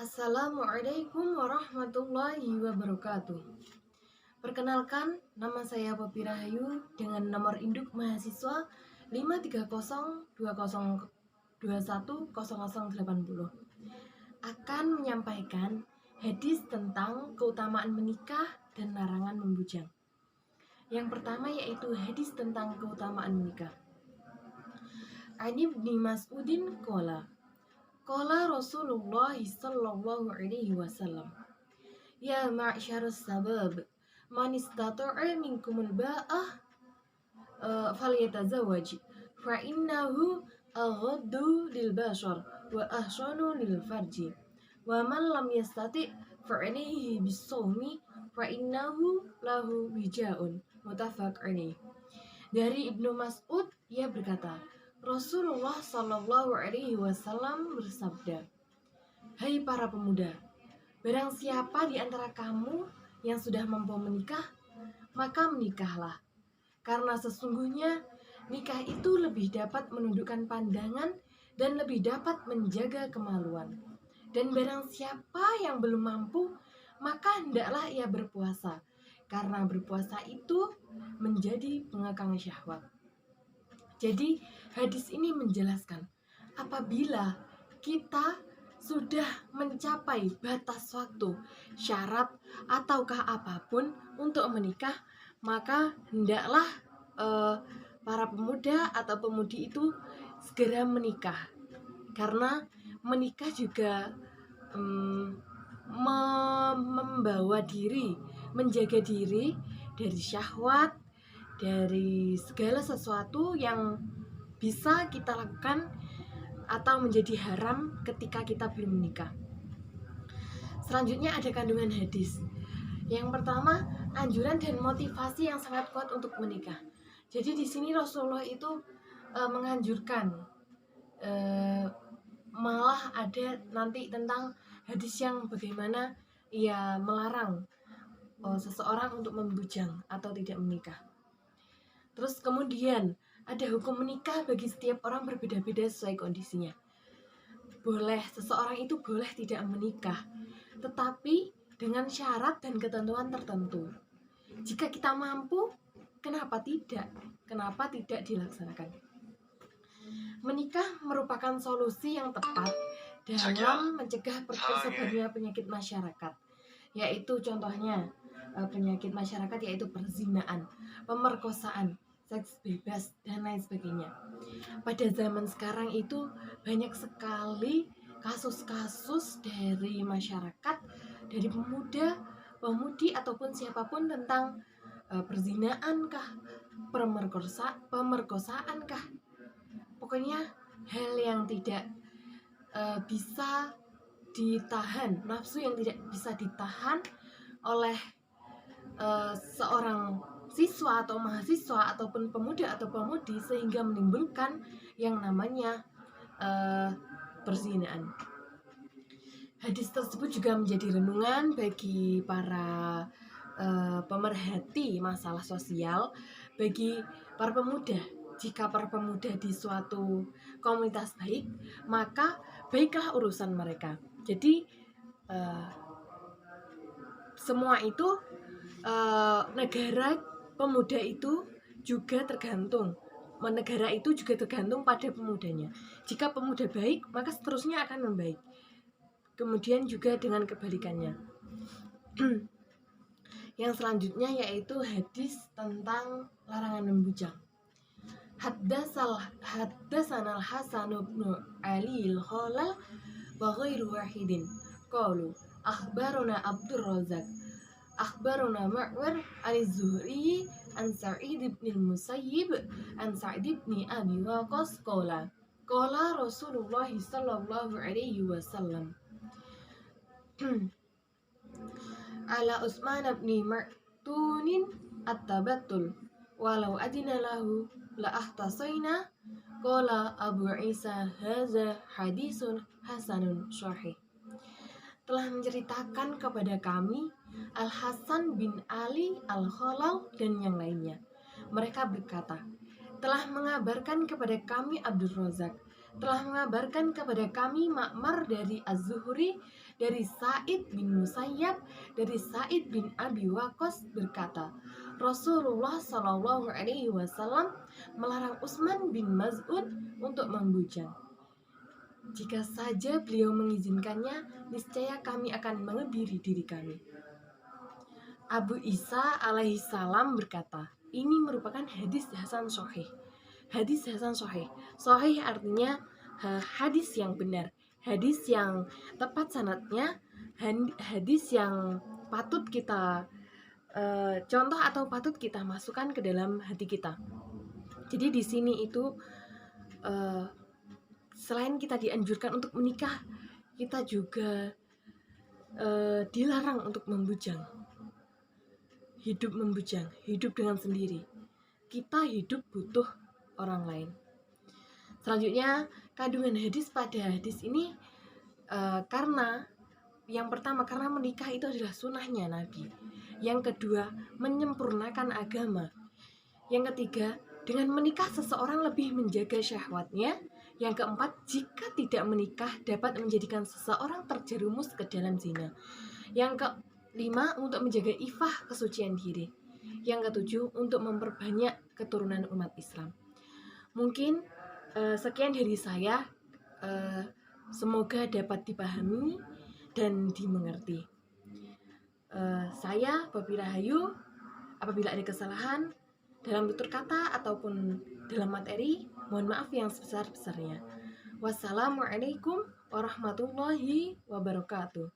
Assalamualaikum warahmatullahi wabarakatuh. Perkenalkan, nama saya Poppy Rahayu dengan nomor induk mahasiswa 53020210080 akan menyampaikan hadis tentang keutamaan menikah dan larangan membujang. Yang pertama yaitu hadis tentang keutamaan menikah. Ani bin Mas'udin Qala Rasulullah sallallahu alaihi wasallam, ya ma'syarus sabab, man istata'a minkumul ba'ah falyatazawwaj fa innahu aghaddu lil bashar wa ahsanu lil farji wa man lam yastati' fa alayhi bis-sawmi fa innahu lahu wija'un. Muttafaq alaih. Dari Ibnu Mas'ud, ia berkata, Rasulullah Shallallahu Alaihi Wasallam bersabda, hai para pemuda, barang siapa di antara kamu yang sudah mampu menikah, maka menikahlah. Karena sesungguhnya nikah itu lebih dapat menundukkan pandangan dan lebih dapat menjaga kemaluan. Dan barang siapa yang belum mampu, maka hendaklah ia berpuasa, karena berpuasa itu menjadi pengekang syahwat. Jadi hadis ini menjelaskan, apabila kita sudah mencapai batas waktu, syarat ataukah apapun untuk menikah, maka hendaklah para pemuda atau pemudi itu segera menikah. Karena menikah juga membawa diri, menjaga diri dari syahwat, dari segala sesuatu yang bisa kita lakukan atau menjadi haram ketika kita belum menikah. Selanjutnya ada kandungan hadis. Yang pertama, anjuran dan motivasi yang sangat kuat untuk menikah. Jadi di sini Rasulullah itu menganjurkan, malah ada nanti tentang hadis yang bagaimana ia melarang seseorang untuk membujang atau tidak menikah. Terus kemudian ada hukum menikah bagi setiap orang berbeda-beda sesuai kondisinya. Seseorang itu boleh tidak menikah, tetapi dengan syarat dan ketentuan tertentu. Jika kita mampu, kenapa tidak? Kenapa tidak dilaksanakan? Menikah merupakan solusi yang tepat dalam mencegah tersebarnya penyakit masyarakat, yaitu contohnya penyakit masyarakat yaitu perzinaan, pemerkosaan, seks bebas, dan lain sebagainya. Pada zaman sekarang itu banyak sekali kasus-kasus dari masyarakat, dari pemuda, pemudi ataupun siapapun tentang perzinaan kah, pemerkosaan kah, pokoknya hal yang tidak bisa ditahan, nafsu yang tidak bisa ditahan oleh seorang siswa atau mahasiswa ataupun pemuda atau pemudi sehingga menimbulkan yang namanya perzinaan. Hadis tersebut juga menjadi renungan bagi para pemerhati masalah sosial, bagi para pemuda. Jika para pemuda di suatu komunitas baik, maka baiklah urusan mereka. Jadi semua itu negara pemuda itu juga tergantung. Negara itu juga tergantung pada pemudanya. Jika pemuda baik, maka seterusnya akan membaik. Kemudian juga dengan kebalikannya. Yang selanjutnya yaitu hadis tentang larangan membujang. Haddatsana Al-Hasan bin Ali Al-Khalal wa ghairu wahidin qalu akhbaruna Abdur Razzaq akhbaruna Ma'mar al-Zuhri an Sa'id bin al-Musayyib an Sa'id bin Abi Waqqas qala Rasulullah sallallahu alaihi wasallam ala Utsman bin Ma'tunin at-tabattul walau adina lahu la ahtasayna qala Abu Isa hadza hadisun hasanun sahih. Telah menceritakan kepada kami Al-Hasan bin Ali Al-Khalal dan yang lainnya. Mereka berkata, telah mengabarkan kepada kami Abdul Razak telah mengabarkan kepada kami Ma'mar dari Az-Zuhri, dari Sa'id bin Musayyab, dari Sa'id bin Abi Waqqas berkata, Rasulullah Shallallahu Alaihi Wasallam melarang Utsman bin Maz'un untuk membujang. Jika saja beliau mengizinkannya, niscaya kami akan mengebiri diri kami. Abu Isa alaihi salam berkata, ini merupakan hadis hasan sahih. Hadis hasan sahih. Sahih artinya hadis yang benar, hadis yang tepat sanadnya, hadis yang patut kita contoh atau patut kita masukkan ke dalam hati kita. Jadi di sini itu selain kita dianjurkan untuk menikah, kita juga dilarang untuk membujang. Hidup membujang, hidup dengan sendiri. Kita hidup butuh orang lain. Selanjutnya, kandungan hadis pada hadis ini karena yang pertama, karena menikah itu adalah sunnahnya Nabi. Yang kedua, menyempurnakan agama. Yang ketiga, dengan menikah seseorang lebih menjaga syahwatnya. Yang keempat, jika tidak menikah dapat menjadikan seseorang terjerumus ke dalam zina. Yang kelima, untuk menjaga ifah kesucian diri. Yang ketujuh, untuk memperbanyak keturunan umat Islam. Mungkin sekian dari saya, semoga dapat dipahami dan dimengerti. Saya Babi Rahayu, apabila ada kesalahan dalam tutur kata ataupun dalam materi, mohon maaf yang sebesar-besarnya. Wassalamualaikum warahmatullahi wabarakatuh.